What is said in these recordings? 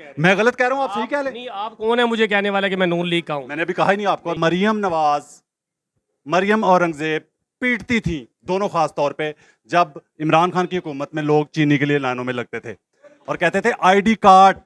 मैं गलत कह रहा हूँ, आप सही कह रहे हैं। नहीं, आप कौन है मुझे कहने वाला कि मैं नून लीग का हूँ? मैंने अभी कहा ही नहीं आपको। मरियम नवाज, मरियम औरंगजेब पीटती थी दोनों, खास तौर पे जब इमरान खान की हुकूमत में लोग चीनी के लिए लाइनों में लगते थे और कहते थे आईडी कार्ड,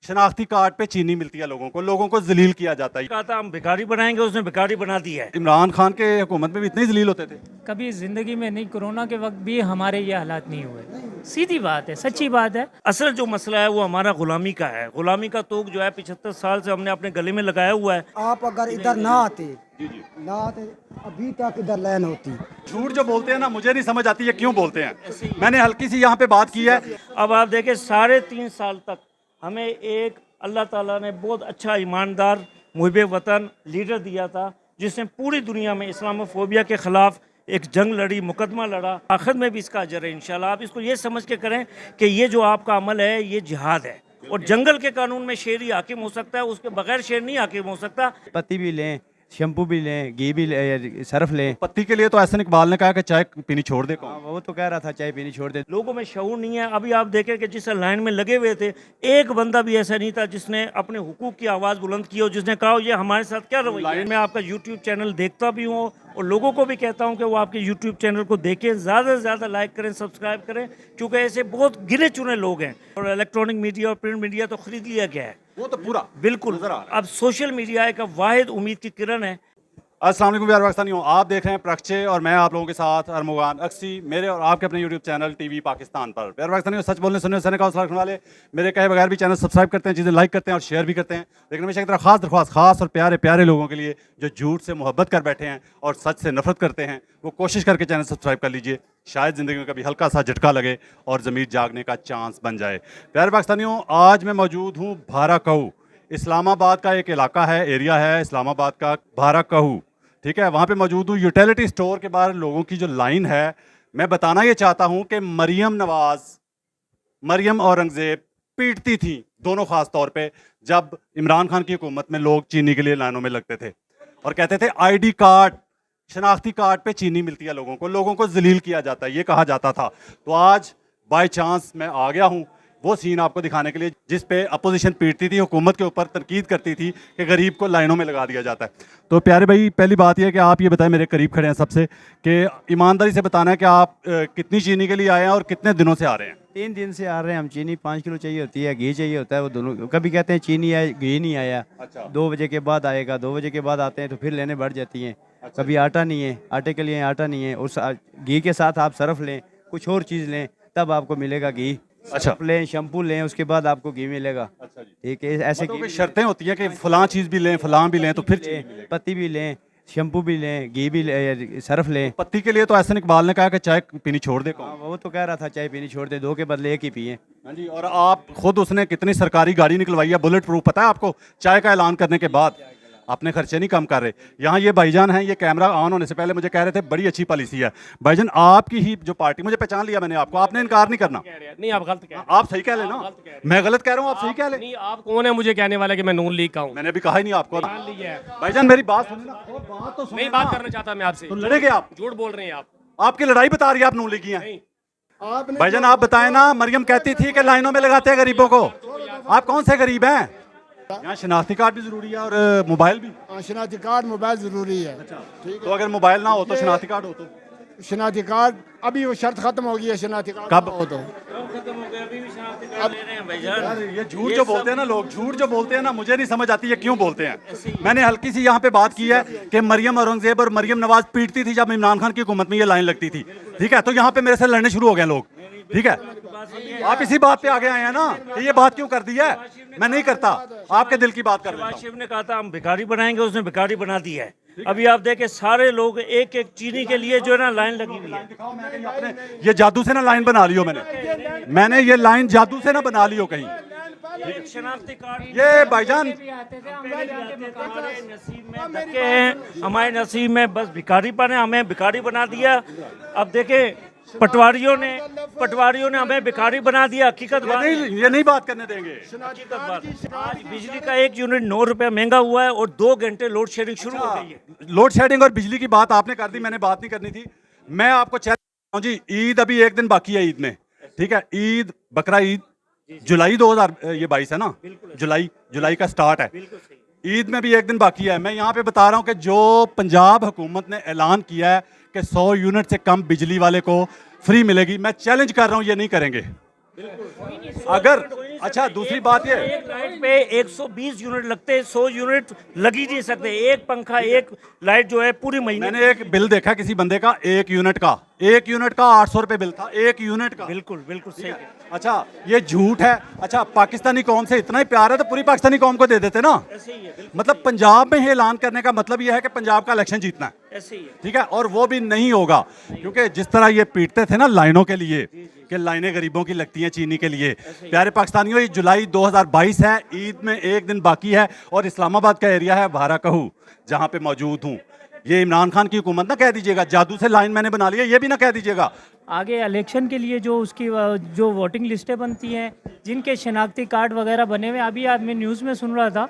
शनाख्ती कार्ड पे चीनी मिलती है लोगों को जलील किया जाता है। कहा था हम भिखारी बनाएंगे, उसने भिखारी बना दिया है। इमरान खान के हुकूमत में भी इतने ही जलील होते थे। कभी ज़िंदगी में नहीं, कोरोना के वक्त भी हमारे ये हालात नहीं हुए। सीधी बात है, सच्ची बात है। असल जो मसला है वो हमारा गुलामी का है। गुलामी का तोग जो है 75 साल से हमने अपने गले में लगाया हुआ है। आप अगर इधर ना आते अभी तक इधर लाइन होती। झूठ जो बोलते हैं ना, मुझे नहीं समझ आती है क्यों बोलते हैं। मैंने हल्की सी यहाँ पे बात की है। अब आप देखें 3.5 साल तक हमें एक अल्लाह ताला ने बहुत अच्छा ईमानदार मुहिब वतन लीडर दिया था, जिसने पूरी दुनिया में इस्लामोफोबिया के खिलाफ एक जंग लड़ी, मुकदमा लड़ा। आखिर में भी इसका अजर है इंशाल्लाह। आप इसको ये समझ के करें कि ये जो आपका अमल है ये जिहाद है, और जंगल के कानून में शेर ही हाकिम हो सकता है, उसके बगैर शेर नहीं हाकिम हो सकता। पत्ती भी लें, शैम्पू भी लें, घी भी लें, सर्फ लें। पत्ती के लिए तो एहसन इकबाल ने कहा कि चाय पीनी छोड़ दे। वो तो कह रहा था चाय पीनी छोड़ दे। लोगों में शऊर नहीं है। अभी आप देखें कि जिस लाइन में लगे हुए थे, एक बंदा भी ऐसा नहीं था जिसने अपने हुकूक की आवाज़ बुलंद की हो, जिसने कहा ये हमारे साथ क्या रवैया है। मैं आपका यूट्यूब चैनल देखता भी हूँ और लोगों को भी कहता हूँ कि वो आपके यूट्यूब चैनल को देखें, ज़्यादा से ज़्यादा लाइक करें, सब्सक्राइब करें, क्योंकि ऐसे बहुत गिने चुने लोग हैं। और इलेक्ट्रॉनिक मीडिया और प्रिंट मीडिया तो खरीद लिया गया है, वो तो पूरा बिल्कुल। अब सोशल मीडिया एक वाहिद उम्मीद की किरण है। अस्सलाम वालेकुम प्यारे पाकिस्तानियों, आप देख रहे हैं प्रक्षे और मैं आप लोगों के साथ अरमुगान अक्सी, मेरे और आपके अपने यूट्यूब चैनल टीवी पाकिस्तान पर। प्यारे पाकिस्तानियों, सच बोलने सुनने सहने का हौसला रखने वाले मेरे कहे बगैर भी चैनल सब्सक्राइब करते हैं, चीज़ें लाइक करते हैं और शेयर भी करते हैं। लेकिन हमेशा की तरह खास दरख्वास्त, खास और प्यारे प्यारे लोगों के लिए जो झूठ से मोहब्बत कर बैठे हैं और सच से नफरत करते हैं, वो कोशिश करके चैनल सब्सक्राइब कर लीजिए। शायद ज़िंदगी में कभी हल्का सा झटका लगे और ज़मीर जागने का चांस बन जाए। प्यारे पाकिस्तानियों, आज मैं मौजूद हूँ भाराकहू, इस्लामाबाद का एक इलाका है, एरिया है इस्लामाबाद का, भाराकहू, ठीक है। वहाँ पे मौजूद हूँ। यूटिलिटी स्टोर के बाहर लोगों की जो लाइन है, मैं बताना ये चाहता हूँ कि मरियम नवाज, मरियम औरंगजेब पीटती थी दोनों, खास तौर पे जब इमरान खान की हुकूमत में लोग चीनी के लिए लाइनों में लगते थे और कहते थे आईडी कार्ड, शनाख्ती कार्ड पे चीनी मिलती है लोगों को जलील किया जाता है, ये कहा जाता था। तो आज बाय चांस मैं आ गया हूँ वो सीन आपको दिखाने के लिए जिस पे अपोजिशन पीटती थी, हुकूमत के ऊपर तनकीद करती थी कि गरीब को लाइनों में लगा दिया जाता है। तो प्यारे भाई, पहली बात यह है कि आप ये बताएं, मेरे करीब खड़े हैं सबसे, कि ईमानदारी से बताना है कि आप कितनी चीनी के लिए आए हैं और कितने दिनों से आ रहे हैं? 3 दिन से आ रहे हैं हम। चीनी 5 किलो चाहिए होती है, घी चाहिए होता है, वो दोनों। कभी कहते हैं चीनी है, घी नहीं आया। अच्छा। 2 बजे के बाद आएगा, 2 बजे के बाद आते हैं तो फिर लेने बढ़ जाती हैं। अच्छा। कभी आटा नहीं है, आटे के लिए आटा नहीं है, और घी के साथ आप सर्फ लें, कुछ और चीज़ लें, तब आपको मिलेगा घी। अच्छा। सर्फ लें, शैम्पू लें, उसके बाद आपको घी मिलेगा। अच्छा जी। ठीक है, ऐसे मतलब शर्तें होती हैं कि फलां चीज़ भी लें, फलां भी लें तो फिर चीनी मिलेगी। पत्ती भी लें, शैम्पू भी लें, घी भी लें, सर्फ लें। पत्ती के लिए तो एहसन इकबाल ने कहा कि चाय पीनी छोड़ दे। वो तो कह रहा था चाय पीनी छोड़ दे, 2 के बदले 1 ही पिए। हाँ जी। और आप खुद, उसने कितनी सरकारी गाड़ी निकलवाई है, बुलेट प्रूफ, पता है आपको? चाय का ऐलान करने के बाद अपने खर्चे नहीं कम कर रहे। यहाँ ये भाईजान हैं, ये कैमरा ऑन होने से पहले मुझे कह रहे थे बड़ी अच्छी पॉलिसी है। भाईजान, आपकी ही जो पार्टी, मुझे पहचान लिया मैंने आपको, आपने इनकार नहीं करना। नहीं, आप गलत कह रहे हैं। आप सही कह लेना, मैं गलत कह रहा हूँ, आप सही कह ले। नहीं, आप कौन है मुझे कहने वाला कि मैं नून लीग का हूँ? मैंने अभी कहा ही नहीं आपको। मान लिया है। भाईजान मेरी बात सुनिए ना, बात तो सुनिए नहीं, ना। बात करना चाहता मैं आपसे। तो लड़ेंगे आप? झूठ बोल रहे हैं आप। आपकी लड़ाई बता रही है आप नून लीगी हैं। नहीं। भाईजान आप बताएं ना, मरियम कहती थी कि लाइनों में लगाते हैं गरीबों को। आप कौन से गरीब हैं? यहाँ शनाख्ती कार्ड भी जरूरी है और मोबाइल भी। शनाख्ती कार्ड, मोबाइल जरूरी है। तो अगर मोबाइल ना हो तो शनाख्ती कार्ड हो तो? शनाख्ती कार्ड अभी वो शर्त खत्म हो गई है। शनाख्ती कार्ड कब हो तो खत्म हो गया, अभी भी शनाख्ती कार्ड ले रहे हैं भाईजान। यार, ये झूठ जो बोलते हैं ना लोग, झूठ जो बोलते हैं ना, मुझे नहीं समझ आती है क्यों बोलते हैं। मैंने हल्की सी यहाँ पे बात की है कि मरियम औरंगजेब और मरियम नवाज पीटती थी जब इमरान खान की हुकूमत में ये लाइन लगती थी, ठीक है। तो यहाँ पे मेरे से लड़ने शुरू हो गए लोग, ठीक है। आप इसी बात पे आगे आए हैं ना कि ये बात क्यों कर दी है? मैं नहीं करता, आपके दिल की बात कर रहा शहबाज शरीफ ने कहा था हम भिखारी बनाएंगे, उसने भिखारी बना दिया है। अभी आप देखें सारे लोग एक एक चीनी के लिए जो है ना लाइन लगी हुई है। ये जादू से ना लाइन बना ली हो मैंने ये लाइन जादू से ना बना ली हो कहीं। शनाख्ती कार्ड ये भाईजान हमारे नसीब में धक्के हैं, हमारे नसीब में बस भिखारीपन है, हमें भिखारी बना दिया। अब देखें पटवारियों ने हमें भिखारी बना दिया। हकीकत बात ये नहीं बात करने देंगे। हकीकत बात, आज बिजली का 1 यूनिट 9 रुपए महंगा हुआ है और 2 घंटे लोड शेडिंग शुरू हो गई है। लोड शेडिंग और बिजली की बात आपने कर दी, मैंने बात नहीं करनी थी। मैं आपको चैलेंज करता हूं जी, ईद अभी 1 दिन बाकी है ईद में, ठीक है। ईद, बकरा ईद, जुलाई 2022 है ना, जुलाई का स्टार्ट है, ईद में भी एक दिन बाकी है। मैं यहाँ पे बता रहा हूँ कि जो पंजाब हुकूमत ने ऐलान किया है कि 100 यूनिट से कम बिजली वाले को फ्री मिलेगी, मैं चैलेंज कर रहा हूँ ये नहीं करेंगे। अगर अच्छा दूसरी बात ये एक लाइट पे 120 यूनिट लगते हैं, 100 यूनिट लग ही नहीं सकते। एक पंखा एक लाइट जो है पूरी महीने। मैंने एक बिल देखा किसी बंदे का, एक यूनिट का 800 रुपए बिल था, एक यूनिट का। बिल्कुल बिल्कुल सही है। अच्छा ये झूठ है। अच्छा पाकिस्तानी कौम से इतना ही प्यार है तो पूरी पाकिस्तानी कौम को दे देते ना। ऐसे ही है, मतलब पंजाब में ही ऐलान करने का मतलब यह है कि पंजाब का इलेक्शन जीतना है, ऐसे ही है। ठीक है, और वो भी नहीं होगा क्योंकि जिस तरह ये पीटते थे ना लाइनों के लिए कि लाइनें गरीबों की लगती हैं चीनी के लिए। प्यारे पाकिस्तानियों, ये जुलाई 2022 है, ईद में एक दिन बाकी है और इस्लामाबाद का एरिया है भारा कहू जहां पे मौजूद हूं। ये इमरान खान की हुकूमत ना कह दीजिएगा, जादू से लाइन मैंने बना ली है, ये भी ना कह दीजिएगा। आगे इलेक्शन के लिए जो उसकी जो वोटिंग लिस्टें बनती हैं, जिनके शनाख्ती कार्ड वगैरह बने हुए, अभी आज मैं न्यूज़ में सुन रहा था,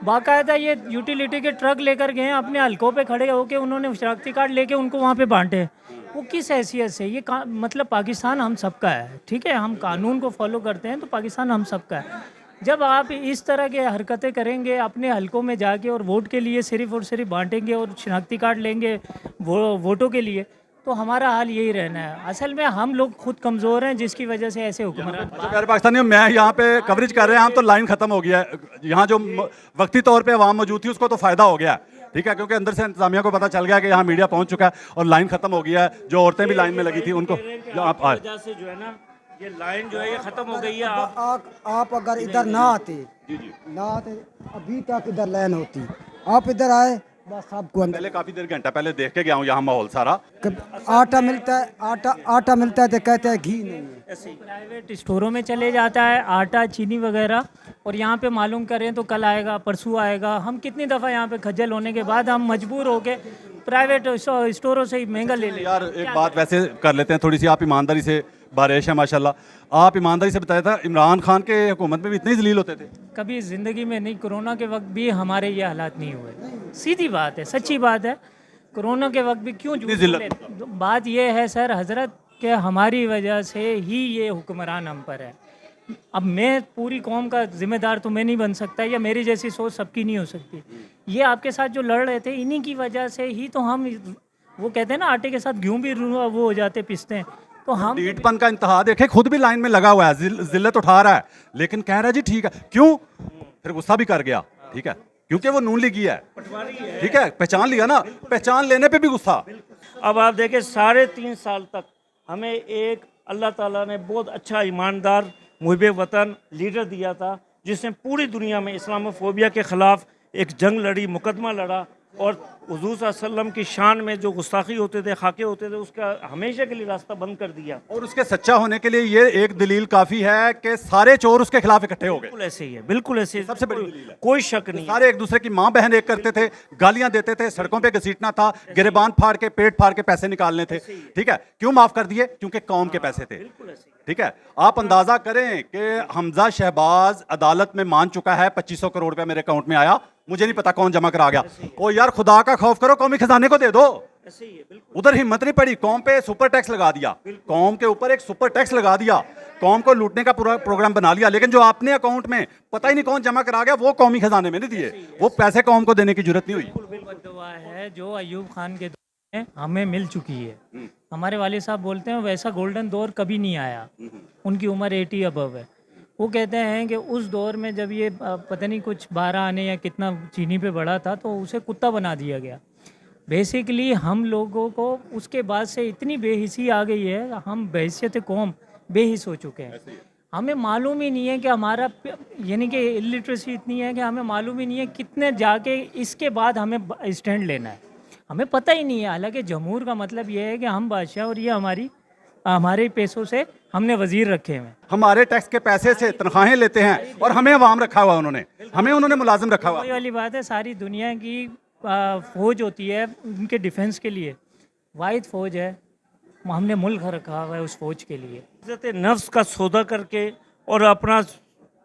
बाकायदा ये यूटिलिटी के ट्रक लेकर गए हैं, अपने हलकों पे खड़े होकर उन्होंने शनाख्ती कार्ड लेके उनको वहाँ पे बांटे। वो किस हैसियत से? ये मतलब पाकिस्तान हम सबका है, ठीक है, हम कानून को फॉलो करते हैं तो पाकिस्तान हम सबका है। जब आप इस तरह के हरकतें करेंगे अपने हलकों में जाके और वोट के लिए सिर्फ और सिर्फ बांटेंगे और शनाख्ती कार्ड लेंगे वोटों के लिए, तो हमारा हाल यही रहना है। असल में हम लोग खुद कमज़ोर हैं जिसकी वजह से ऐसे हुक्मरान। प्यारे पाकिस्तानियों, मैं यहाँ पे कवरेज कर रहे हैं हम, तो लाइन खत्म हो गया है। यहाँ जो वक्ती तौर पे आवाम मौजूद थी उसको तो फायदा हो गया है, ठीक है, क्योंकि अंदर से इंतजामिया को पता चल गया कि यहाँ मीडिया पहुँच चुका है और लाइन खत्म हो गया है। जो औरतें भी लाइन में लगी थी उनको आप आए, वजह से जो है ना ये लाइन जो है ये खत्म हो गई है। आप अगर इधर ना आते अभी तक इधर लाइन होती। आप इधर आए बस आपको अंदर। पहले काफी देर घंटा पहले देख के गया हूँ यहाँ माहौल सारा। आटा मिलता है, आटा मिलता है तो कहते हैं घी नहीं है। प्राइवेट स्टोरों में चले जाता है आटा चीनी वगैरह, और यहाँ पे मालूम करें तो कल आएगा परसों आएगा। हम कितनी दफ़ा यहाँ पे खज्जल होने के बाद हम मजबूर हो के प्राइवेट स्टोरों से ही महंगा ले लें। यार एक बात वैसे कर लेते हैं थोड़ी सी, आप ईमानदारी से, बारिश है माशाल्लाह, आप ईमानदारी से बताया था इमरान खान के हुकूमत में भी इतने जलील होते थे? कभी ज़िंदगी में नहीं, कोरोना के वक्त भी हमारे ये हालात नहीं हुए। सीधी बात है, सच्ची बात है। कोरोना के वक्त भी क्यों झूठ बोले? बात ये है सर हजरत कि हमारी वजह से ही ये हुक्मरान हम पर है। अब मैं पूरी कौम का जिम्मेदार तो मैं नहीं बन सकता, या मेरी जैसी सोच सबकी नहीं हो सकती। ये आपके साथ जो लड़ रहे थे इन्हीं की वजह से ही तो हम, वो कहते हैं ना आटे के साथ गेहूँ भी वो हो जाते पिसते हैं, तो हम डीटपन का इंतहा देखे, खुद भी लाइन में लगा हुआ है, जिल्लत उठा रहा है, लेकिन कह रहा है जी ठीक है। क्यों? फिर गुस्सा भी कर गया, ठीक है, क्योंकि वो नून लीगी है, ठीक है, पहचान लिया ना, पहचान लेने पे भी गुस्सा। अब आप देखें 3.5 साल तक हमें एक अल्लाह ताला ने बहुत अच्छा ईमानदार मुहिब वतन लीडर दिया था, जिसने पूरी दुनिया में इस्लामोफोबिया के ख़िलाफ़ एक जंग लड़ी, मुकदमा लड़ा, और हुज़ूर सल्लल्लाहु अलैहि वसल्लम की शान में जो गुस्ताखी होते थे, खाके होते थे, उसका हमेशा के लिए रास्ता बंद कर दिया। और उसके सच्चा होने के लिए ये एक दलील काफ़ी है कि सारे चोर उसके खिलाफ इकट्ठे हो गए। बिल्कुल ऐसे ही है, बिल्कुल ऐसे ही, सबसे बड़ी दलील है। कोई शक नहीं। सारे एक दूसरे की माँ बहन एक करते थे, गालियां देते थे, सड़कों पे घसीटना था, गिरेबान फाड़ के पेट फाड़ के पैसे निकालने थे, ठीक है। क्यों माफ कर दिए? क्योंकि कौम के पैसे थे, ठीक है। आप अंदाजा करें कि हमजा शहबाज अदालत में मान चुका है 2500 करोड़ रुपया मेरे अकाउंट में आया, मुझे नहीं पता कौन जमा करा गया। ओ यार खुदा का खौफ करो, कौमी खजाने को दे दो। उधर हिम्मत नहीं पड़ी, कौम पे सुपर टैक्स लगा दिया, कौम के ऊपर एक सुपर टैक्स लगा दिया, कौम को लूटने का पूरा प्रोग्राम बना लिया। लेकिन जो आपने अकाउंट में पता ही नहीं कौन जमा करा गया, वो कौमी खजाने में नहीं दिए, वो पैसे कौम को देने की जरूरत नहीं हुई। दुआ है जो अयूब खान के दौर में हमें मिल चुकी है। हमारे वालिद साहब बोलते हैं वैसा गोल्डन दौर कभी नहीं आया। उनकी उम्र 80 अबव है। वो कहते हैं कि उस दौर में जब ये पता नहीं कुछ 12 आने या कितना चीनी पे बढ़ा था, तो उसे कुत्ता बना दिया गया। बेसिकली हम लोगों को उसके बाद से इतनी बेहिसी आ गई है, हम बहैसियत कौम बेहिस हो चुके हैं। हमें मालूम ही नहीं है कि हमारा, यानी कि इलिटरेसी इतनी है कि हमें मालूम ही नहीं है कितने जाके इसके बाद हमें स्टैंड लेना है, हमें पता ही नहीं है। हालांकि जमहूर का मतलब ये है कि हम बादशाह और ये हमारे पैसों से हमने वजीर रखे हुए हैं, हमारे टैक्स के पैसे से तनख्वाहें लेते हैं और हमें अवाम रखा हुआ, उन्होंने मुलाजिम रखा हुआ। वही वाली बात है, सारी दुनिया की फौज होती है उनके डिफेंस के लिए, वाहिद फौज है, हमने मुल्क रखा हुआ है उस फौज के लिए। इज्जत नफ्स का सौदा करके और अपना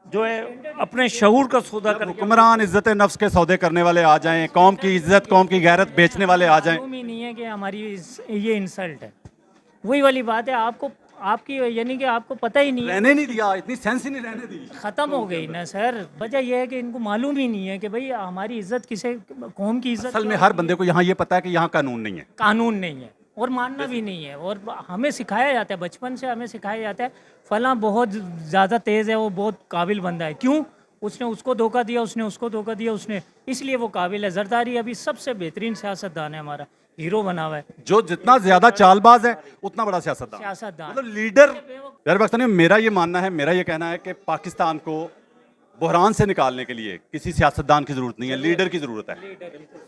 जो है अपने शऊर का सौदा करके, हुक्मरान इज्जत नफ्स के सौदे करने वाले आ जाएं, कौम की इज्जत कौम की गैरत बेचने वाले आ जाएं। मालूम ही नहीं है कि हमारी ये इंसल्ट है। वही वाली बात है, आपकी यानी कि आपको पता ही नहीं है, रहने नहीं दिया, इतनी सेंस ही नहीं रहने दी। ख़त्म हो गई ना सर। वजह यह है कि इनको मालूम ही नहीं है कि भाई हमारी इज्जत किसे, कौम की इज्जत असल में क्या हर होती बंदे को यहाँ ये पता है कि यहाँ कानून नहीं है। कानून नहीं है और मानना भी नहीं है। और हमें सिखाया जाता है, बचपन से हमें सिखाया जाता है फलां बहुत ज़्यादा तेज़ है, वो बहुत काबिल बंदा है। क्यों? उसने उसको धोखा दिया, उसने उसको धोखा दिया, उसने, इसलिए वो काबिल है। जरदारी अभी सबसे बेहतरीन सियासतदान है, हमारा हीरो बना हुआ है जो जितना ज्यादा चालबाज है उतना बड़ा सियासतदान, सियासतदान। मतलब लीडर। यार पाकिस्तानी, मेरा ये मानना है, मेरा ये कहना है कि पाकिस्तान को बहरान से निकालने के लिए किसी सियासतदान की जरूरत नहीं है, लीडर की जरूरत है।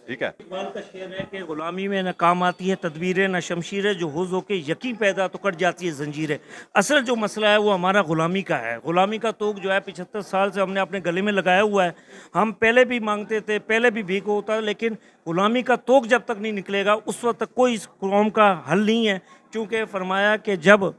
ठीक है। इकबाल का शेर है कि गुलामी में न काम आती है तदबीरें, न शमशीरें, जो हो के यकीन पैदा तो कट जाती है जंजीरें। असल जो मसला है वो हमारा गुलामी का है। गुलामी का तोग जो है 75 साल से हमने अपने गले में लगाया हुआ है। हम पहले भी मांगते थे, पहले भी भीख होता, लेकिन गुलामी का तोग जब तक नहीं निकलेगा उस वक्त तक कोई इस कौम का हल नहीं है। क्योंकि फरमाया कि जब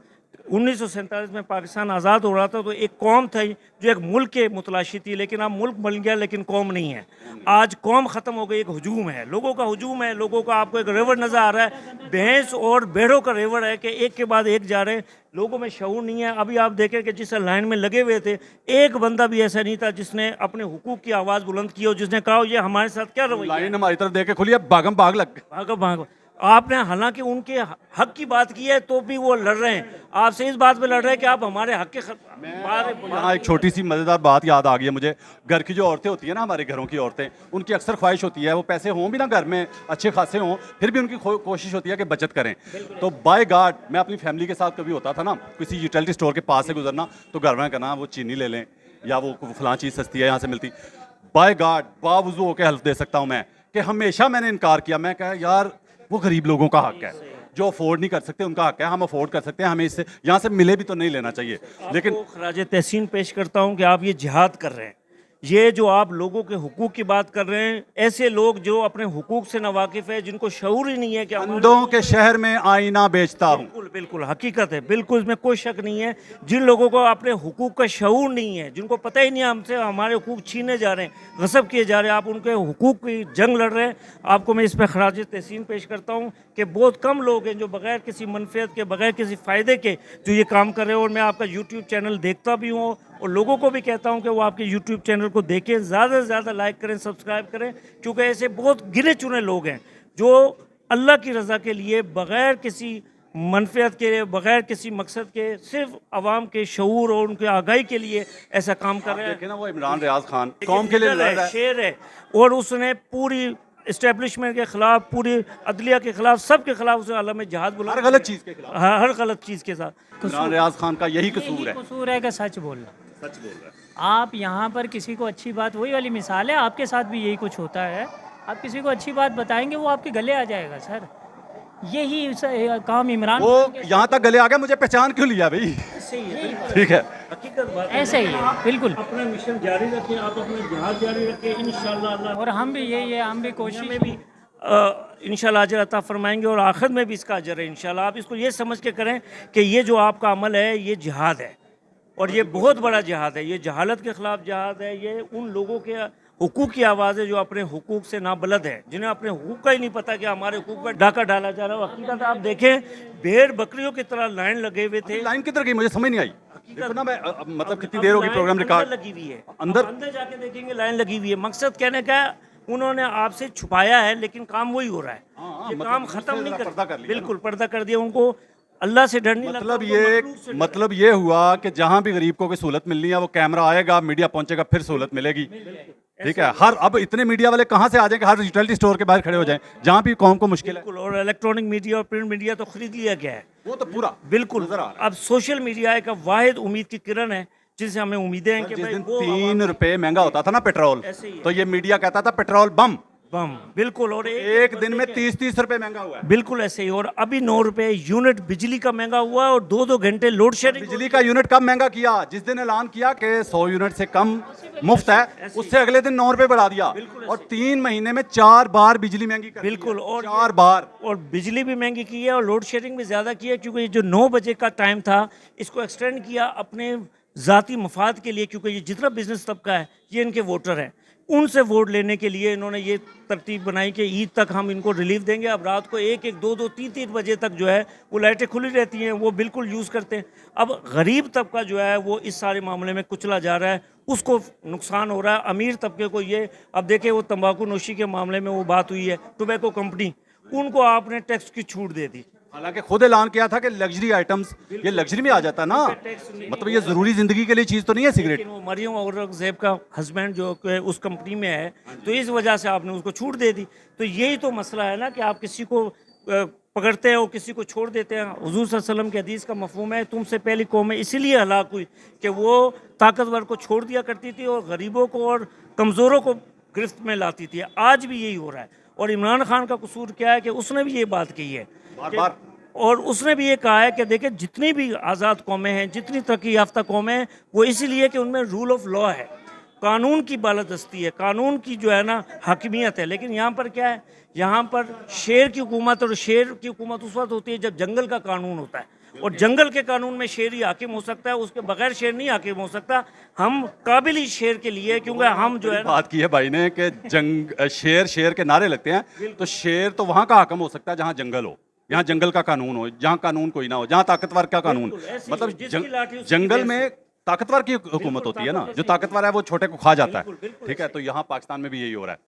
1947 में पाकिस्तान आज़ाद हो रहा था तो एक कौम थी जो एक मुल्क के मुतलाशी थी, लेकिन अब मुल्क बन गया लेकिन कौम नहीं है। आज कौम ख़त्म हो गई, एक हुजूम है, लोगों का हुजूम है। लोगों का आपको एक रेवर नज़र आ रहा है, भैंस और भेड़ों का रेवर है कि एक के बाद एक जा रहे हैं। लोगों में शऊर नहीं है। अभी आप देखें कि जिस लाइन में लगे हुए थे, एक बंदा भी ऐसा नहीं था जिसने अपने हुकूक की आवाज़ बुलंद की हो, जिसने कहा ये हमारे साथ क्या रवैया है। लाइन हमारी तरफ देख के खुली है, भागम भाग लग गए। भागो भागो। आपने हालांकि उनके हक की बात की है तो भी वो लड़ रहे हैं आपसे, इस बात पे लड़ रहे हैं कि आप हमारे हक के यहाँ एक छोटी सी मज़ेदार बात याद आ गई है मुझे। घर की जो औरतें होती है ना, हमारे घरों की औरतें, उनकी अक्सर ख्वाहिश होती है वो पैसे हों भी ना घर में अच्छे खासे हों, फिर भी उनकी कोशिश होती है कि बचत करें। तो बाय गॉड, मैं अपनी फैमिली के साथ कभी होता था ना, किसी यूटिलिटी स्टोर के पास से गुजरना तो घर में कहना वो चीनी ले लें या वो फलां चीज़ सस्ती है यहाँ से मिलती। बाय गॉड, बावजूद होकर हेल्प दे सकता हूँ मैं, कि हमेशा मैंने इनकार किया। मैं कहा यार वो गरीब लोगों का हक है, जो अफोर्ड नहीं कर सकते उनका हक है, हम अफोर्ड कर सकते हैं, हमें इससे यहाँ से मिले भी तो नहीं लेना चाहिए। लेकिन खराज तहसीन पेश करता हूँ कि आप ये जिहाद कर रहे हैं। ये जो आप लोगों के हुकूक की बात कर रहे हैं, ऐसे लोग जो अपने हुकूक से नावाकिफ है, जिनको शऊर ही नहीं है कि अंधों के शहर में आईना बेचता हूँ। बिल्कुल बिल्कुल हकीकत है, बिल्कुल इसमें कोई शक नहीं है। जिन लोगों को अपने हुकूक का शऊर नहीं है, जिनको पता ही नहीं है हमसे हमारे हुकूक छीने जा रहे हैं, गसब किए जा रहे हैं, आप उनके हुकूक की जंग लड़ रहे हैं। आपको मैं इस पर खराज तहसीन पेश करता हूँ कि बहुत कम लोग हैं जो बगैर किसी मनफियत के, बगैर किसी फ़ायदे के जो ये काम कर रहे हैं। और मैं आपका यूट्यूब चैनल देखता भी हूँ और लोगों को भी कहता हूं कि वो आपके YouTube चैनल को देखें, ज़्यादा से ज़्यादा लाइक करें, सब्सक्राइब करें, क्योंकि ऐसे बहुत गिने चुने लोग हैं जो अल्लाह की रज़ा के लिए बग़ैर किसी मनफियत के, बग़ैर किसी मकसद के, सिर्फ आवाम के शऊर और उनके आगाही के लिए ऐसा काम कर रहे हैं। देखें ना, वो इमरान रियाज खान कौम के लिए लड़ रहा है, शेर है, और उसने पूरी इस्टेब्लिशमेंट के खिलाफ, पूरी अदलिया के खिलाफ, सब के खिलाफ उसे आलम में जहाद बुला, हर गलत चीज़ के खिलाफ, हर गलत चीज़ के साथ। इमरान रियाज खान का यही कसूर है। कसूर है कि सच बोलना। सच बोल रहा है। आप यहाँ पर किसी को अच्छी बात, वही वाली मिसाल है, आपके साथ भी यही कुछ होता है। आप किसी को अच्छी बात बताएंगे वो आपके गले आ जाएगा सर। यही काम इमरान वो यहाँ तक गले आ गया, मुझे पहचान क्यों लिया भाई? ठीक है, हकीकत बात ऐसे ही है, बिल्कुल। अपना मिशन जारी रखें, आप अपना जहाज जारी रखें, इंशाअल्लाह। और हम भी यही है, हम भी कोशिश में भी इंशाल्लाह अजर अता फरमाएंगे और आखिर में भी इसका अजर है इंशाल्लाह। आप इसको ये समझ के करें कि ये जो आपका अमल है ये जिहाद है, और ये बहुत बड़ा जिहाद है। ये जहालत के ख़िलाफ़ जिहाद है। ये उन लोगों के हुकूक की आवाज़ है जो अपने हुकूक से नाबलद है, जिन्हें अपने हुकूक का ही नहीं पता कि हमारे हुकूक पर डाका डाला जा रहा है। हकीकत आप देखें, भेड़ बकरियों की तरह लाइन लगे हुए थे। लाइन किधर गई मुझे समझ नहीं आई। देखो ना, मैं मतलब कितनी देर होगी प्रोग्राम रिकॉर्ड लगी हुई है, अंदर जाके देखेंगे लाइन लगी हुई है। मकसद कहने का उन्होंने आपसे छुपाया है, लेकिन काम वही हो रहा है। ये मतलब काम खत्म नहीं पर्दा कर कर, लिया, बिल्कुल पर्दा कर दिया। उनको अल्लाह से डर नहीं मतलब लगता, ये उनको मखलूक से डर मतलब ये हुआ कि जहां भी गरीब को कोई सहूलत मिलनी है वो कैमरा आएगा, मीडिया पहुंचेगा, फिर सहूलत मिलेगी। ठीक है, हर अब इतने मीडिया वाले कहां से आ जाएंगे, हर यूटिलिटी स्टोर के बाहर खड़े हो जाएं जहां भी कौम को मुश्किल है। बिल्कुल। और इलेक्ट्रॉनिक मीडिया और प्रिंट मीडिया तो खरीद लिया गया है, वो तो पूरा बिल्कुल। नजर आ रहा है। अब सोशल मीडिया एक वाहिद उम्मीद की किरण है जिनसे हमें उम्मीदें हैं कि जिस भाई दिन वो 3 रुपए महंगा होता था ना पेट्रोल, ऐसे ही है। तो ये मीडिया कहता था पेट्रोल बम, बम, बिल्कुल। और एक दिन में 30-30 रुपए महंगा हुआ है। बिल्कुल ऐसे ही। और अभी 9 रुपए यूनिट बिजली का महंगा हुआ है और 2-2 घंटे लोड शेयरिंग। बिजली का यूनिट कब महंगा किया? जिस दिन ऐलान किया कि 100 यूनिट से कम मुफ्त है, उससे अगले दिन 9 रुपए बढ़ा दिया, और 3 महीने में 4 बार बिजली महंगी कर दी है। बिल्कुल। और 4 बार। और बिजली भी महंगी की है और लोड शेयरिंग भी ज़्यादा की है, क्योंकि ये जो 9 बजे का टाइम था इसको एक्सटेंड किया अपने ज़ाती मफाद के लिए, क्योंकि ये जितना बिजनेस तबका है ये इनके वोटर हैं। उनसे वोट लेने के लिए इन्होंने ये तरतीब बनाई कि ईद तक हम इनको रिलीफ देंगे। अब रात को 1-1, 2-2, 3-3 बजे तक जो है वो लाइटें खुली रहती हैं, वो बिल्कुल यूज़ करते हैं। अब गरीब तबका जो है वो इस सारे मामले में कुचला जा रहा है, उसको नुकसान हो रहा है। अमीर तबके को ये, अब देखिए वो तंबाकू नोशी के मामले में वो बात हुई है, टोबैको कंपनी, उनको आपने टैक्स की छूट दे दी। हालांकि खुद ऐलान किया था कि लग्जरी आइटम्स, ये लग्जरी में आ जाता है ना, मतलब ये जरूरी जिंदगी के लिए चीज तो नहीं है सिगरेट। लेकिन वो मरियम औरंगजेब का हस्बैंड जो कि उस कंपनी में है, तो इस वजह से आपने उसको छूट दे दी। तो यही तो मसला है ना कि आप किसी को पकड़ते हैं और किसी को छोड़ देते हैं। हुजूर सल्लल्लाहु अलैहि वसल्लम के हदीस का मफहूम है, तुमसे पहली कौमें इसीलिए हलाक हुई कि वो ताकतवर को छोड़ दिया करती थी और गरीबों को और कमज़ोरों को गिरफ्त में लाती थी। आज भी यही हो रहा है। और इमरान खान का कसूर क्या है कि उसने भी ये बात कही है बार-बार। और उसने भी ये कहा है कि देखिए जितनी भी आज़ाद कौमें हैं, जितनी तरक्की याफ्ता कौमें हैं, वो इसीलिए कि उनमें रूल ऑफ लॉ है, कानून की बालादस्ती है, कानून की जो है ना हकीमियत है। लेकिन यहाँ पर क्या है, यहाँ पर शेर की हुकूमत, और शेर की हुकूमत उस वक्त होती है जब जंगल का कानून होता है, और जंगल के कानून में शेर ही हाकिम हो सकता है, उसके बगैर शेर नहीं हाकिम हो सकता। हम काबिल ही शेर के लिए, क्योंकि हम जो है बात की है भाई ने कि शेर शेर के नारे लगते हैं, तो शेर तो वहां का हाकिम हो सकता है जहां जंगल हो, यहाँ जंगल का कानून हो, जहाँ कानून कोई ना हो, जहाँ ताकतवर का कानून, मतलब जंगल में ताकतवर की हुकूमत होती है ना, जो ताकतवर है वो छोटे को खा जाता है। ठीक है, तो यहाँ पाकिस्तान में भी यही हो रहा है।